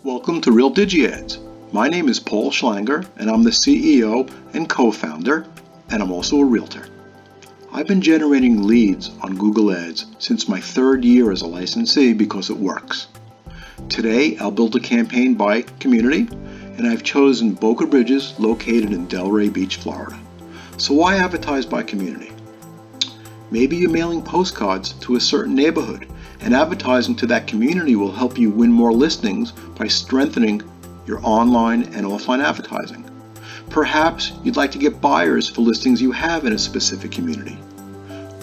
Welcome to RealDigiAds. My name is Paul Schlanger and I'm the CEO and co-founder, and I'm also a realtor. I've been generating leads on Google Ads since my third year as a licensee because it works. Today I'll build a campaign by community, and I've chosen Boca Bridges located in Delray Beach, Florida. So why advertise by community? Maybe you're mailing postcards to a certain neighborhood, and advertising to that community will help you win more listings by strengthening your online and offline advertising. Perhaps you'd like to get buyers for listings you have in a specific community.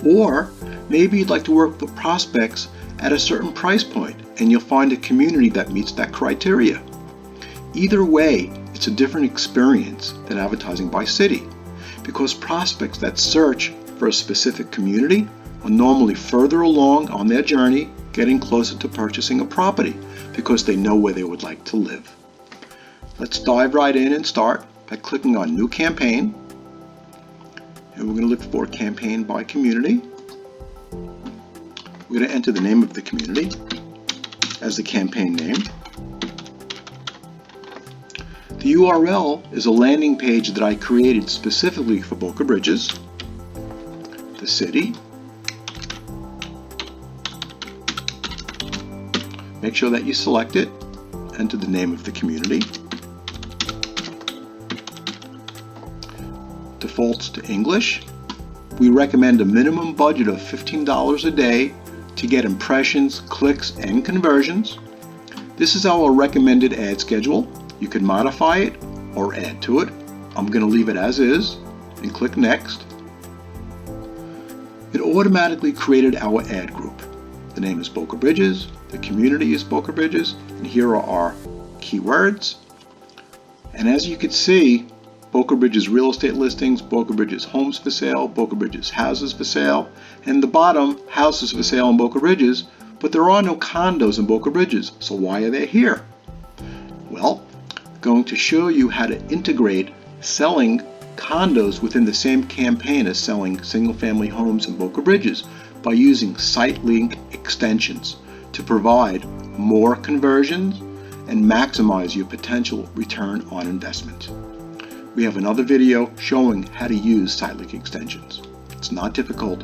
Or maybe you'd like to work with prospects at a certain price point, and you'll find a community that meets that criteria. Either way, it's a different experience than advertising by city, because prospects that search for a specific community are normally further along on their journey, getting closer to purchasing a property because they know where they would like to live. Let's dive right in and start by clicking on New Campaign, and we're going to look for Campaign by Community. We're going to enter the name of the community as the campaign name. The URL is a landing page that I created specifically for Boca Bridges, the city. Make sure that you select it, enter the name of the community. Defaults to English. We recommend a minimum budget of $15 a day to get impressions, clicks, and conversions. This is our recommended ad schedule. You can modify it or add to it. I'm going to leave it as is and click Next. It automatically created our ad group. The name is Boca Bridges, the community is Boca Bridges, and here are our keywords. And as you can see, Boca Bridges real estate listings, Boca Bridges homes for sale, Boca Bridges houses for sale, and the bottom, houses for sale in Boca Bridges, but there are no condos in Boca Bridges, so why are they here? Well, I'm going to show you how to integrate selling condos within the same campaign as selling single-family homes in Boca Bridges by using site link extensions to provide more conversions and maximize your potential return on investment. We have another video showing how to use site link extensions. It's not difficult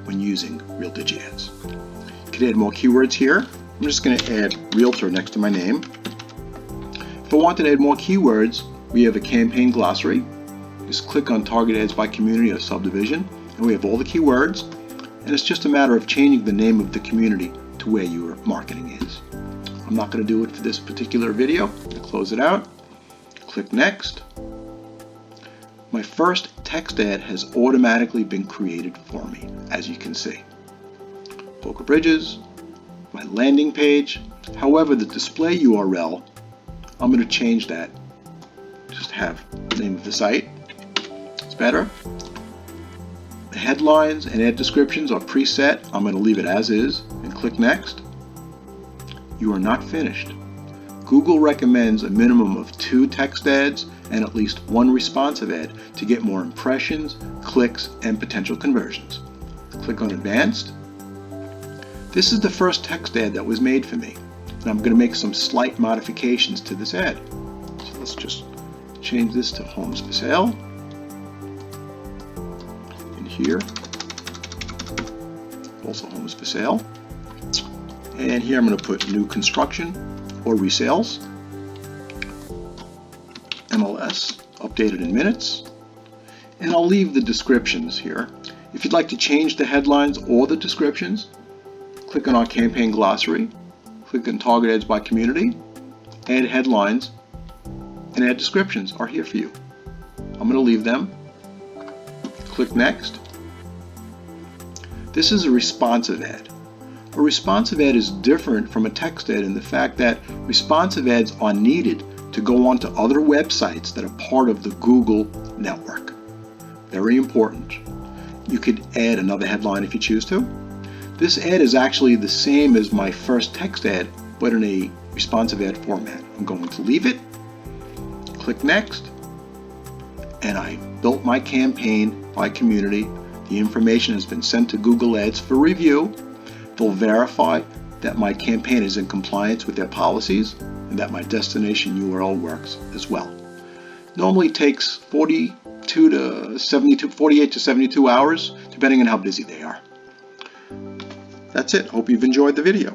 when using RealDigiAds. You can add more keywords here. I'm just going to add Realtor next to my name. If I want to add more keywords, we have a campaign glossary. Just click on Target Ads by Community or Subdivision, and we have all the keywords, and it's just a matter of changing the name of the community to where your marketing is. I'm not going to do it for this particular video. I'm going to close it out. Click Next. My first text ad has automatically been created for me, as you can see. Boca Bridges, my landing page. However, the display URL, I'm going to change that. Just have the name of the site. It's better. The headlines and ad descriptions are preset. I'm going to leave it as is and click Next. You are not finished. Google recommends a minimum of 2 text ads and at least 1 responsive ad to get more impressions, clicks, and potential conversions. Click on Advanced. This is the first text ad that was made for me, and I'm going to make some slight modifications to this ad. So let's just change this to homes for sale. And here, also homes for sale. And here I'm going to put new construction or resales. MLS, updated in minutes. And I'll leave the descriptions here. If you'd like to change the headlines or the descriptions, click on our campaign glossary, click on Target Ads by Community, add headlines, and add descriptions are here for you. I'm going to leave them. Click Next. This is a responsive ad. A responsive ad is different from a text ad in the fact that responsive ads are needed to go onto other websites that are part of the Google network. Very important. You could add another headline if you choose to. This ad is actually the same as my first text ad, but in a responsive ad format. I'm going to leave it. Click Next. And I built my campaign by community. The information has been sent to Google Ads for review. They'll verify that my campaign is in compliance with their policies and that my destination URL works as well. Normally takes 48 to 72 hours, depending on how busy they are. That's it. Hope you've enjoyed the video.